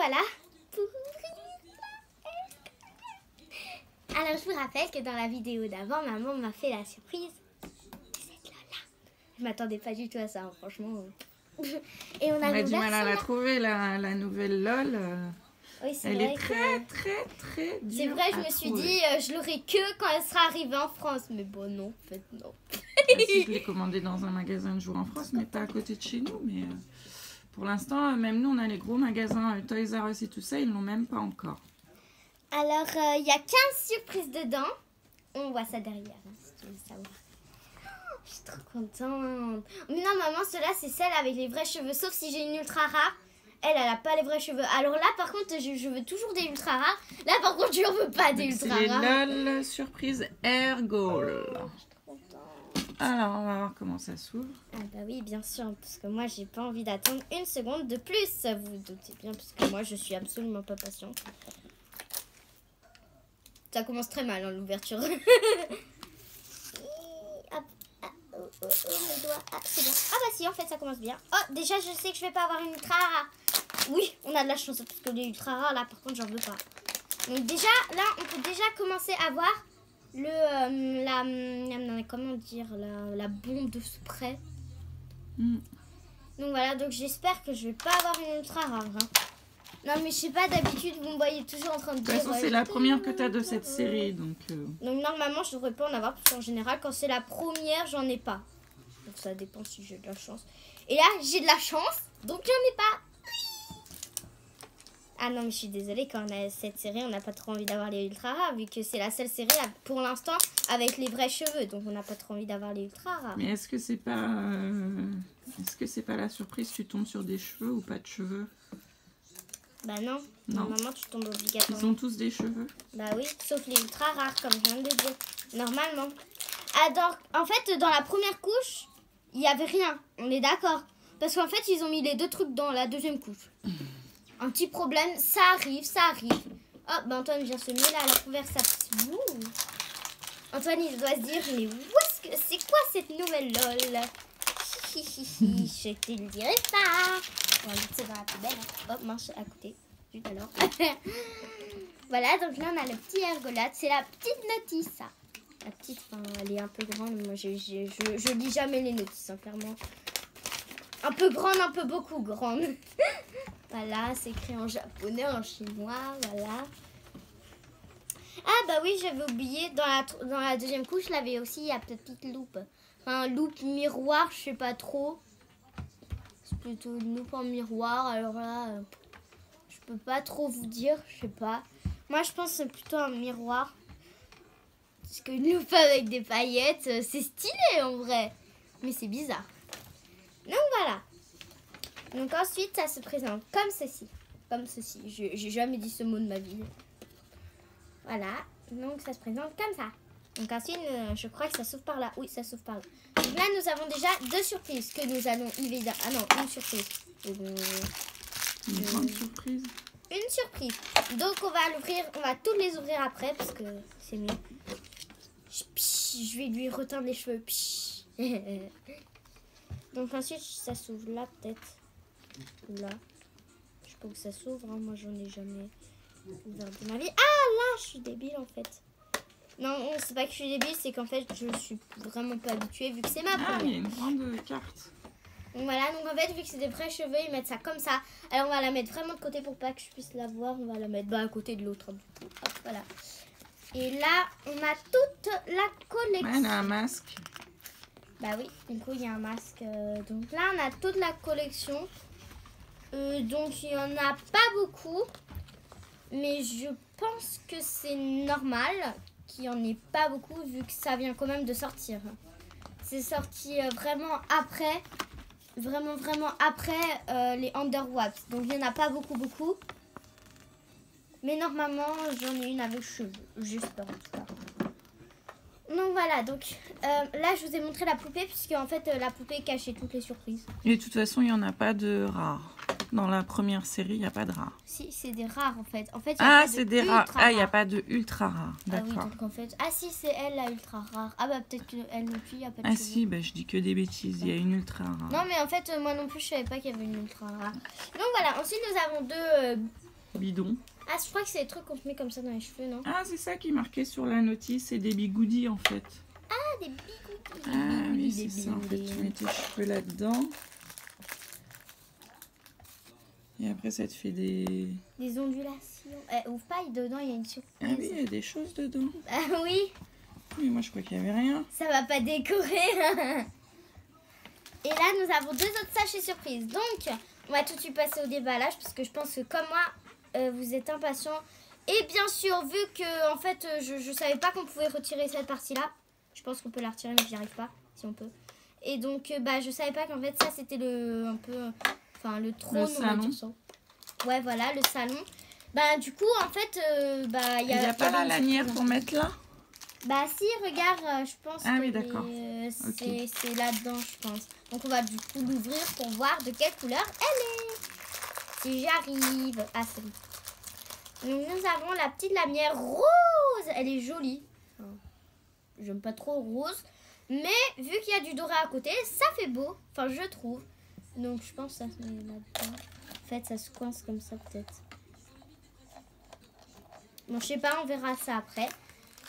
voilà. Alors, je vous rappelle que dans la vidéo d'avant, maman m'a fait la surprise de cette Lola. Je m'attendais pas du tout à ça, hein, franchement. Et on a du mal à la trouver, la nouvelle LOL. Oui, c'est elle vrai est très dure. C'est vrai, je me suis dit, je l'aurai que quand elle sera arrivée en France. Mais bon, non, en fait, non. Si je l'ai commandée dans un magasin de jour en France, mais pas à côté de chez nous. Mais pour l'instant, même nous, on a les gros magasins Toys R Us et tout ça, ils l'ont même pas encore. Alors, il y a 15 surprises dedans. On voit ça derrière, hein, si tu veux savoir. Oh, je suis trop contente. Mais non, maman, celle-là, c'est celle avec les vrais cheveux. Sauf si j'ai une ultra rare. Elle a pas les vrais cheveux. Alors là, par contre, je veux toujours des ultra rares. Là, par contre, je ne veux pas des ultra rares. C'est les LOL surprise Air Gold. Oh, je suis trop contente. Alors, on va voir comment ça s'ouvre. Ah bah oui, bien sûr, parce que moi, j'ai pas envie d'attendre une seconde de plus. Vous vous doutez bien, parce que moi, je suis absolument pas patiente. Ça commence très mal, hein, l'ouverture. Hop. Mes doigts. Ah, c'est bon. Ah bah si, en fait, ça commence bien. Oh, déjà, je sais que je vais pas avoir une ultra rare. Oui, on a de la chance, parce que les ultra rares, là, par contre, j'en veux pas. Donc déjà, là, on peut déjà commencer à voir comment dire, la bombe de spray. Donc voilà, donc j'espère que je vais pas avoir une ultra rare. Hein. Non, mais je sais pas, d'habitude, vous me voyez toujours en train de dire... De toute façon, c'est la première que tu as de cette série, donc... Donc normalement, je devrais pas en avoir, parce qu'en général, quand c'est la première, j'en ai pas. Donc ça dépend si j'ai de la chance. Et là, j'ai de la chance, donc j'en ai pas. Ah non, mais je suis désolée, quand on a cette série, on n'a pas trop envie d'avoir les ultra rares, vu que c'est la seule série, pour l'instant, avec les vrais cheveux. Donc on n'a pas trop envie d'avoir les ultra rares. Mais est-ce que c'est pas... la surprise, tu tombes sur des cheveux ou pas de cheveux? Bah non, normalement tu tombes obligatoirement. Ils ont tous des cheveux? Bah oui, sauf les ultra rares, comme je viens de le dire. Normalement. Alors, en fait, dans la première couche, il n'y avait rien. On est d'accord. Parce qu'en fait, ils ont mis les deux trucs dans la deuxième couche. Un petit problème, ça arrive, ça arrive. Oh, bah Antoine vient se mêler à la conversation. Antoine, il doit se dire, mais c'est quoi cette nouvelle LOL? Je te le dirai pas. On va mettre ça dans la poubelle. Hop, marche à côté. Juste alors. Voilà, donc là on a le petit ergolade. C'est la petite notice, ça. La petite, enfin, elle est un peu grande. Moi, je lis jamais les notices, hein, clairement. Un peu grande, un peu beaucoup grande. Voilà, c'est écrit en japonais, en chinois, voilà. Ah bah oui, j'avais oublié. Dans la deuxième couche, là, il y avait aussi la petite loupe. Enfin, loupe miroir, je sais pas trop. C'est plutôt une loupe en miroir. Alors là, je peux pas trop vous dire, je sais pas. Moi, je pense que c'est plutôt un miroir. Parce qu'une loupe avec des paillettes, c'est stylé en vrai. Mais c'est bizarre. Donc voilà. Donc ensuite, ça se présente comme ceci. Comme ceci. J'ai jamais dit ce mot de ma vie. Voilà. Donc ça se présente comme ça. Donc ensuite, je crois que ça s'ouvre par là. Oui, ça s'ouvre par là. Donc là, nous avons déjà deux surprises que nous allons évidemment... Ah non, une surprise. Une grande surprise. Une surprise. Donc on va l'ouvrir, on va toutes les ouvrir après parce que c'est mieux. Je vais lui reteindre les cheveux. Donc ensuite, ça s'ouvre là peut-être. Là. Je pense que ça s'ouvre. Hein. Moi, j'en ai jamais ouvert de ma vie. Ah là, je suis débile en fait. Non, c'est pas que je suis débile, c'est qu'en fait, je suis vraiment pas habituée vu que c'est ma première. Ah, il y a une grande carte. Donc voilà, donc en fait, vu que c'est des vrais cheveux, ils mettent ça comme ça. Alors on va la mettre vraiment de côté pour pas que je puisse la voir. On va la mettre à côté de l'autre. Hop, voilà. Et là, on a toute la collection. Ouais, elle a un masque. Bah oui, du coup, il y a un masque. Donc là, on a toute la collection. Donc il y en a pas beaucoup. Mais je pense que c'est normal qu'il n'y en ait pas beaucoup vu que ça vient quand même de sortir. C'est sorti vraiment après. Vraiment après les Underwaps. Donc il n'y en a pas beaucoup. Mais normalement j'en ai une avec cheveux. J'espère en tout cas. Donc voilà, donc là je vous ai montré la poupée puisque en fait la poupée cachait toutes les surprises. Et de toute façon il n'y en a pas de rares. Dans la première série il n'y a pas de rares. Si, c'est des rares en fait. Ah c'est des rares. Ah il n'y a pas de ultra rares. D'accord. Ah oui, donc en fait... Ah si, c'est elle la ultra rare. Ah bah peut-être qu'elle non plus, il n'y a pas de Ah cheveux. si, bah, je dis que des bêtises, il y a une ultra rare. Non mais en fait moi non plus je savais pas qu'il y avait une ultra rare. Donc voilà, ensuite nous avons deux bidon. Ah, je crois que c'est des trucs qu'on se met comme ça dans les cheveux, non? Ah, c'est ça qui est marqué sur la notice, c'est des bigoudis en fait. Ah, des bigoudis. Ah oui, c'est ça. En fait, tu mets tes cheveux là-dedans. Et après, ça te fait des... Des ondulations. Ouvre pas, dedans, il y a une surprise. Ah oui, il y a des choses dedans. Ah oui, Mais moi, je crois qu'il n'y avait rien. ça va pas décorer. Et là, nous avons 2 autres sachets surprises. Donc, on va tout de suite passer au déballage parce que je pense que comme moi, vous êtes impatients. Et bien sûr, vu que en fait, je savais pas qu'on pouvait retirer cette partie-là. Je pense qu'on peut la retirer, mais j'y arrive pas, si on peut. Et donc, je savais pas qu'en fait, ça, c'était le trône. Le salon. Ouais, voilà, le salon. Du coup, en fait, Il n'y a pas la lanière pour mettre là? Si, regarde, je pense Ah que oui, d'accord. c'est là-dedans, je pense. Donc, on va du coup l'ouvrir pour voir de quelle couleur elle est. Si j'arrive. Ah, c'est bon. Donc, nous avons la petite lanière rose. Elle est jolie. Enfin, j'aime pas trop rose. Mais vu qu'il y a du doré à côté, ça fait beau. Enfin, je trouve. Donc, je pense que ça se met là-dedans. En fait, ça se coince comme ça, peut-être. Bon, je sais pas, on verra ça après.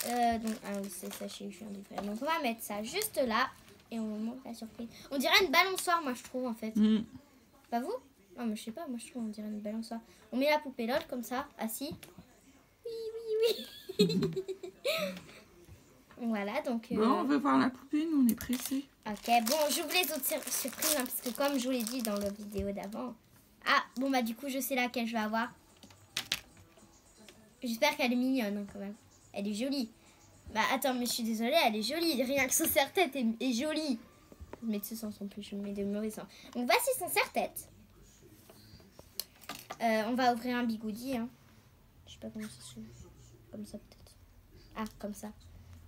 Ah oui, c'est ça, je viens d'ouvrir. Donc, on va mettre ça juste là. Et on montre la surprise. On dirait une balançoire, moi, je trouve, en fait. Pas vous? Non, mais je sais pas, moi, je trouve, on dirait une balançoire. On met la poupée LOL comme ça, assis. Oui. Voilà, donc... Bon, on veut voir la poupée, nous, on est pressés. Ok, bon, j'ouvre les autres surprises, parce que comme je vous l'ai dit dans la vidéo d'avant... Ah, bon, du coup, je sais laquelle je vais avoir. J'espère qu'elle est mignonne, hein, quand même. Elle est jolie. Attends, mais je suis désolée, elle est jolie. Rien que son serre-tête est jolie. Je mets de ce sens en plus, je mets de mauvais sens. Donc, voici son serre-tête. On va ouvrir un bigoudi, hein. Je sais pas comment ça se fait. Comme ça, peut-être. Ah, comme ça.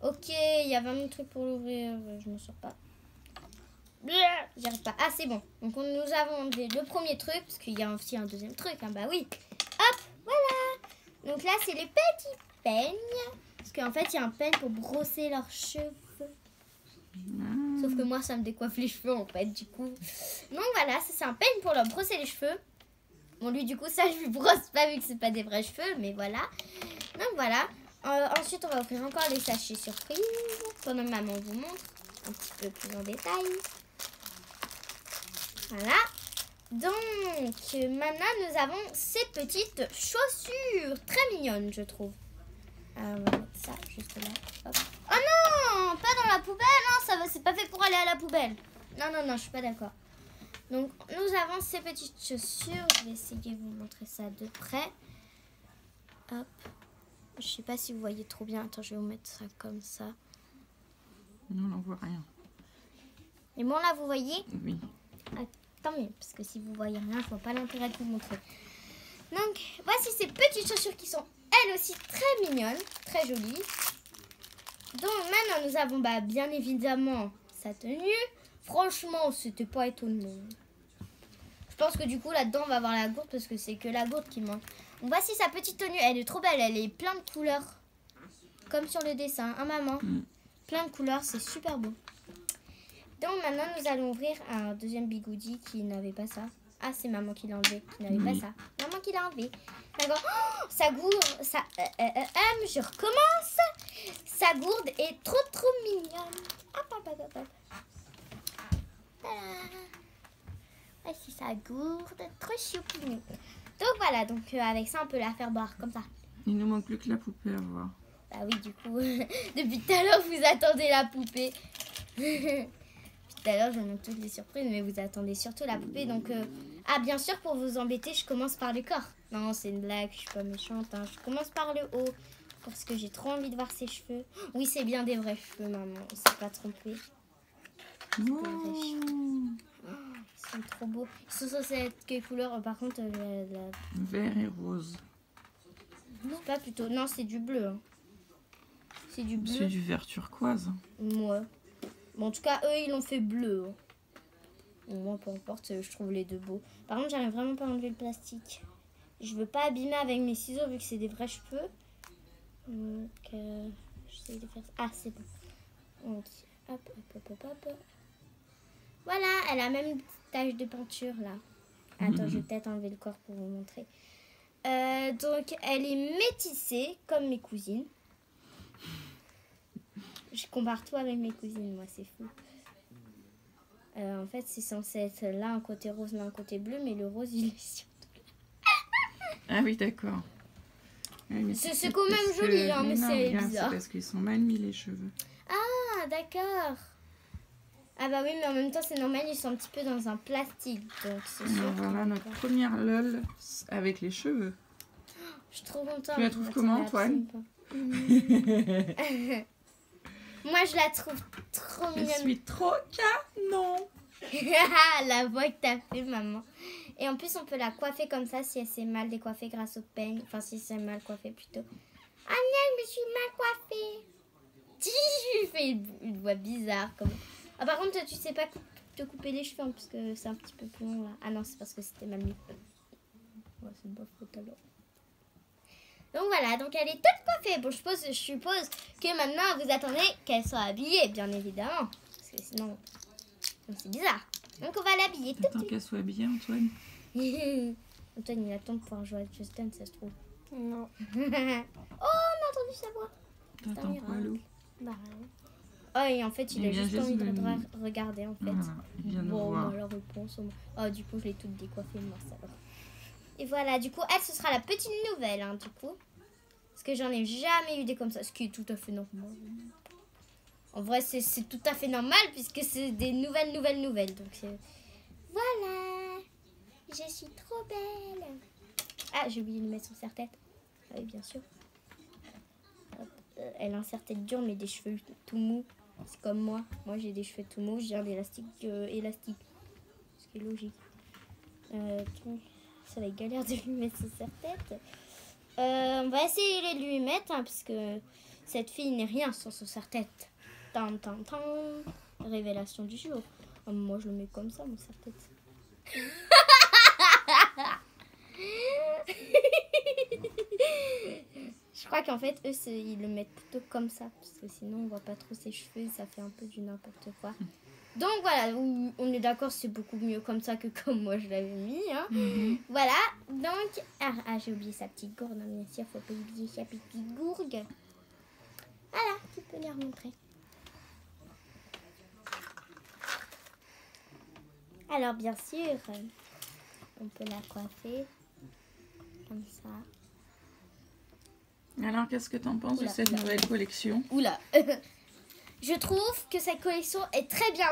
Ok, il y a 20 000 trucs pour l'ouvrir. Je m'en sors pas. J'y arrive pas. Ah, c'est bon. Donc, nous avons enlevé le premier truc, parce qu'il y a aussi un deuxième truc. Hein. Bah oui. Hop, voilà. Donc là, c'est les petits peignes. Parce qu'en fait, il y a un peigne pour brosser leurs cheveux. Sauf que moi, ça me décoiffe les cheveux, en fait, du coup. Donc voilà, ça, c'est un peigne pour leur brosser les cheveux. Bon, lui, du coup, ça, je lui brosse pas, vu que c'est pas des vrais cheveux, mais voilà. Donc voilà. Ensuite, on va ouvrir encore les sachets surprises. Pendant que maman vous montre un petit peu plus en détail. Voilà. Donc, maintenant, nous avons ces petites chaussures. Très mignonnes, je trouve. On va mettre ça juste là. Hop. Oh non, pas dans la poubelle. Non, ça va, c'est pas fait pour aller à la poubelle. Non, je suis pas d'accord. Donc, nous avons ces petites chaussures. Je vais essayer de vous montrer ça de près. Hop. Je sais pas si vous voyez trop bien. Attends, je vais vous mettre ça comme ça. Non, on n'en voit rien. Et bon, là, vous voyez? Oui. Ah, tant mieux, parce que si vous voyez rien, je vois pas l'intérêt de vous montrer. Donc, voici ces petites chaussures qui sont elles aussi très mignonnes, très jolies. Donc, maintenant, nous avons bien évidemment sa tenue. Franchement, c'était pas étonnant. Je pense que du coup, là-dedans, on va avoir la gourde parce que c'est que la gourde qui manque. Donc, voici sa petite tenue. Elle est trop belle. Elle est plein de couleurs. Comme sur le dessin. Hein, maman? Plein de couleurs. C'est super beau. Donc, maintenant, nous allons ouvrir un deuxième bigoudi qui n'avait pas ça. Ah, c'est maman qui l'a enlevé. Qui n'avait pas ça. Maman qui l'a enlevé. D'accord. Oh, sa gourde. Je recommence. Sa gourde est trop, trop mignonne. Hop. Voici sa gourde, trop choupinou. Donc voilà, avec ça on peut la faire boire comme ça. Il nous manque plus que la poupée à voir. Bah oui, du coup, depuis tout à l'heure vous attendez la poupée. Depuis tout à l'heure je montre toutes les surprises, mais vous attendez surtout la poupée. Donc, bien sûr, pour vous embêter, je commence par le corps. Non, c'est une blague, je suis pas méchante. Hein. Je commence par le haut parce que j'ai trop envie de voir ses cheveux. Oui, c'est bien des vrais cheveux, maman, on s'est pas trompé. Wow. Ils sont trop beaux. Ils sont sur cette couleur, par contre, Vert et rose. Non, pas plutôt. Non, c'est du bleu. Hein. C'est du bleu. C'est du vert turquoise. Ouais. Bon, en tout cas, eux, ils l'ont fait bleu. Hein. Bon, moi, peu importe, je trouve les deux beaux. Par contre, j'arrive vraiment pas à enlever le plastique. Je veux pas abîmer avec mes ciseaux vu que c'est des vrais cheveux. Donc, j'essaie de faire ça. Ah, c'est bon. Donc, hop. Voilà, elle a même une petite tache de peinture là. Attends, je vais peut-être enlever le corps pour vous montrer. Donc, elle est métissée, comme mes cousines. Je compare tout avec mes cousines, moi, c'est fou. En fait, c'est censé être là un côté rose, là un côté bleu, mais le rose, il est sur... Ah oui, d'accord. Ouais, c'est quand même joli, hein, mais c'est bizarre. C'est parce qu'ils sont mal mis, les cheveux. Ah, d'accord. Ah bah oui, mais en même temps, c'est normal, ils sont un petit peu dans un plastique, donc c'est sûr. Voilà notre première LOL avec les cheveux. Je suis trop contente. Tu la trouves comment, Antoine? Moi, je la trouve trop mignonne. Je suis trop canon. La voix que t'as fait, maman. Et en plus, on peut la coiffer comme ça si elle s'est mal décoiffée grâce au peigne. Enfin, si c'est mal coiffé plutôt. Ah non, je suis mal coiffée. Je fais une voix bizarre. Comme... Ah, par contre, tu sais pas te couper les cheveux, hein, parce que c'est un petit peu plus long là. Ah non, c'est parce que c'était mal mis. Ouais, c'est une bonne faute alors. Donc voilà, donc elle est toute coiffée. Bon, je suppose que maintenant vous attendez qu'elle soit habillée, bien évidemment. Parce que sinon, c'est bizarre. Donc on va l'habiller tout de Attends suite. qu'elle soit habillée, Antoine. Antoine, il attend de pouvoir jouer avec Justin, ça se trouve. Non. Oh, on a entendu sa voix. T'attends quoi, Lou? Bah, oh, et en fait, il a juste envie de regarder, en fait. Ah, il vient de bon, voir. alors réponse. Oh, du coup, je l'ai toute décoiffée, moi, ça va. Et voilà, du coup, elle, ce sera la petite nouvelle, hein, du coup. Parce que j'en ai jamais eu des comme ça, ce qui est tout à fait normal. En vrai, c'est tout à fait normal, puisque c'est des nouvelles. Donc, voilà. Je suis trop belle. Ah, j'ai oublié de mettre son serre-tête. Ah oui, bien sûr. Hop. Elle a un serre-tête dur, mais des cheveux tout mous. C'est comme moi. Moi, j'ai des cheveux tout mous. J'ai un élastique élastique. Ce qui est logique. Ça va être galère de lui mettre son serre-tête. On va essayer de lui mettre, hein, parce que cette fille n'est rien sans son serre-tête. Tan. Révélation du jour. Oh, moi, je le mets comme ça, mon serre-tête. Je crois qu'en fait, eux, ils le mettent plutôt comme ça, parce que sinon, on voit pas trop ses cheveux, ça fait un peu du n'importe quoi. Donc voilà, on est d'accord, c'est beaucoup mieux comme ça que comme moi je l'avais mis. Hein. Voilà, donc... Ah, j'ai oublié sa petite gourde, hein, bien sûr, faut pas oublier sa petite gourde. Voilà, tu peux les remontrer. Alors bien sûr, on peut la coiffer comme ça. Alors, qu'est-ce que t'en penses de cette nouvelle collection? Oula. Je trouve que cette collection est très bien.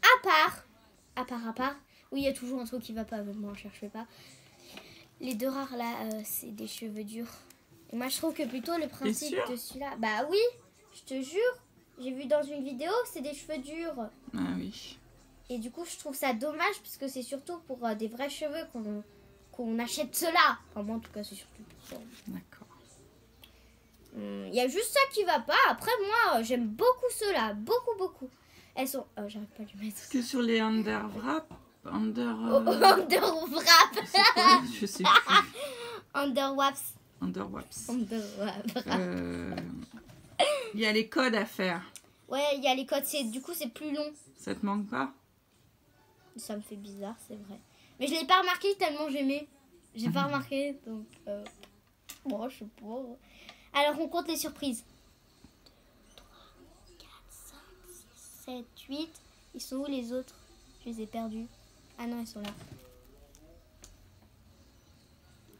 À part. Oui, il y a toujours un truc qui va pas avec moi, cherchez pas. Les deux rares là, c'est des cheveux durs. Et moi, je trouve que plutôt le principe de celui-là... Bah oui, je te jure. J'ai vu dans une vidéo, c'est des cheveux durs. Ah oui. Et du coup, je trouve ça dommage parce que c'est surtout pour des vrais cheveux qu'on achète cela. Enfin, moi, en tout cas, c'est surtout pour ça. D'accord. Il y a juste ça qui va pas. Après, moi, j'aime beaucoup ceux-là. Beaucoup. Elles sont... Oh, j'arrive pas à lui mettre. Que sur les underwrap Underwrap. C'est quoi? Je sais plus. Underwaps. Underwaps. Underwap. Il y a les codes à faire. Ouais, il y a les codes. Du coup, c'est plus long. Ça te manque pas? Ça me fait bizarre, c'est vrai. Mais je l'ai pas remarqué tellement j'aimais. J'ai pas remarqué, donc... Bon, je sais pas. Alors, on compte les surprises. 3, 4, 5, 6, 7, 8. Ils sont où les autres? Je les ai perdus. Ah non, ils sont là.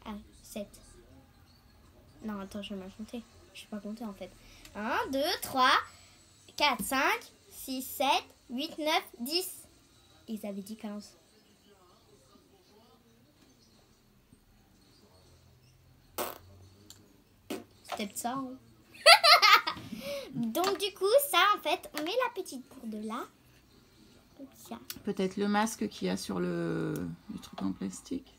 Ah, 7. Non, attends, je vais mal compter. Je sais pas compter en fait. 1, 2, 3, 4, 5, 6, 7, 8, 9, 10. Ils avaient dit 15. C'est peut-être ça. Hein. Donc du coup, ça en fait, on met la petite gourde là. Comme ça. Peut-être le masque qu'il y a sur le truc en plastique.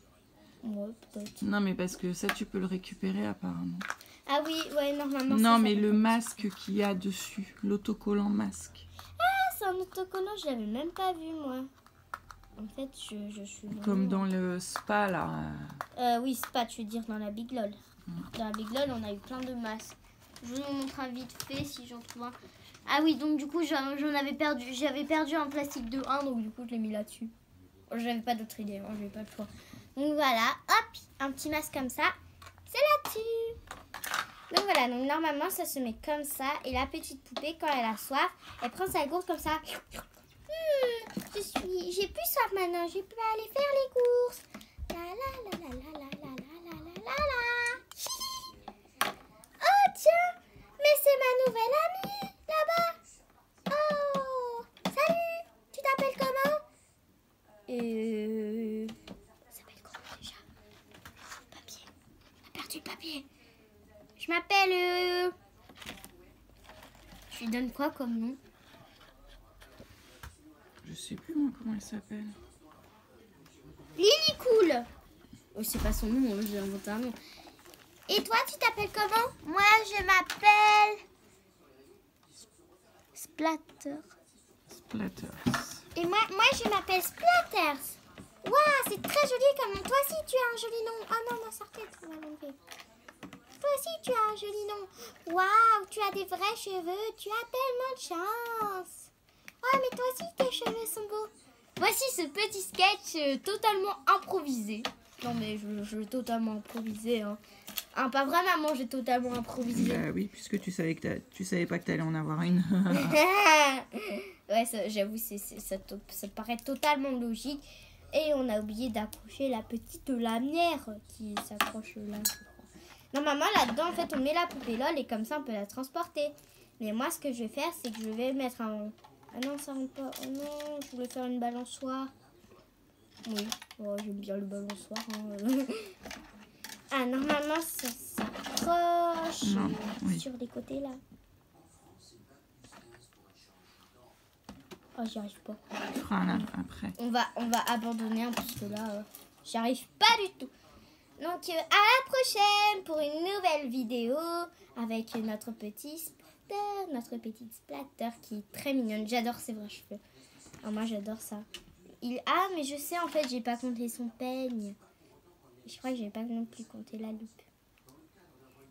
Ouais, peut-être. Non, mais parce que ça, tu peux le récupérer apparemment. Ah oui, ouais, normalement. Non, mais le masque qu'il y a dessus, l'autocollant masque. Ah, c'est un autocollant, je l'avais même pas vu moi. En fait, je suis... Comme dans le spa, là. Oui, spa, tu veux dire dans la Big LOL. Dans la Big LOL, on a eu plein de masques. Je vous montre un vite fait si j'en trouve un. Ah oui, donc du coup, j'en avais perdu. J'avais perdu un plastique de 1, donc du coup, je l'ai mis là-dessus. J'avais pas d'autre idée, j'avais pas le choix. Donc voilà, hop. un petit masque comme ça. C'est là-dessus. Donc voilà, donc normalement ça se met comme ça. Et la petite poupée, quand elle a soif, elle prend sa gourde comme ça. J'ai plus soif maintenant, je peux aller faire les courses. La la la la la la la la la la la. Oh tiens, mais c'est ma nouvelle amie là-bas. Oh, salut, tu t'appelles comment? Ça s'appelle comment déjà? Papier, on a perdu le papier. Je m'appelle... Je lui donne quoi comme nom? Je sais plus moi comment elle s'appelle. Lily Cool. Oh, c'est pas son nom, j'ai inventé un nom. Et toi, tu t'appelles comment? Moi, je m'appelle... Splatter. Splatters. Et moi je m'appelle Splatters. Waouh, c'est très joli comme nom. Toi aussi, tu as un joli nom. Oh non, sortez de ma langue. Toi aussi, tu as un joli nom. Waouh, tu as des vrais cheveux. Tu as tellement de chance. Oh, mais toi aussi, tes cheveux sont beaux. Voici ce petit sketch totalement improvisé. Non, mais je vais totalement improviser. Hein. Pas vraiment, j'ai totalement improvisé. Bah oui, puisque tu savais pas que t'allais en avoir une. Ouais, j'avoue, ça paraît totalement logique. Et on a oublié d'accrocher la petite lanière qui s'accroche là, je crois. Normalement, là-dedans, en fait, on met la poupée LOL et comme ça, on peut la transporter. Mais moi, ce que je vais faire, c'est que je vais mettre un... Ah non, ça rentre pas. Oh non, je voulais faire une balançoire. Oui, oh, j'aime bien le balançoire. Hein. Ah, normalement, ça s'accroche sur les côtés, là. Oh, j'y arrive pas. Tu feras un après. On va abandonner, hein, parce que là, j'y arrive pas du tout. Donc, à la prochaine pour une nouvelle vidéo avec notre petit Splatter, notre petite Splatter qui est très mignonne. J'adore ses vrais cheveux. Alors, moi, j'adore ça. Ah, mais je sais, en fait, j'ai pas compté son peigne. Je crois que j'ai pas non plus compté la loupe.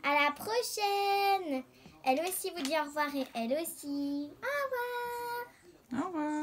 À la prochaine. Elle aussi vous dit au revoir et elle aussi. Au revoir. Au revoir.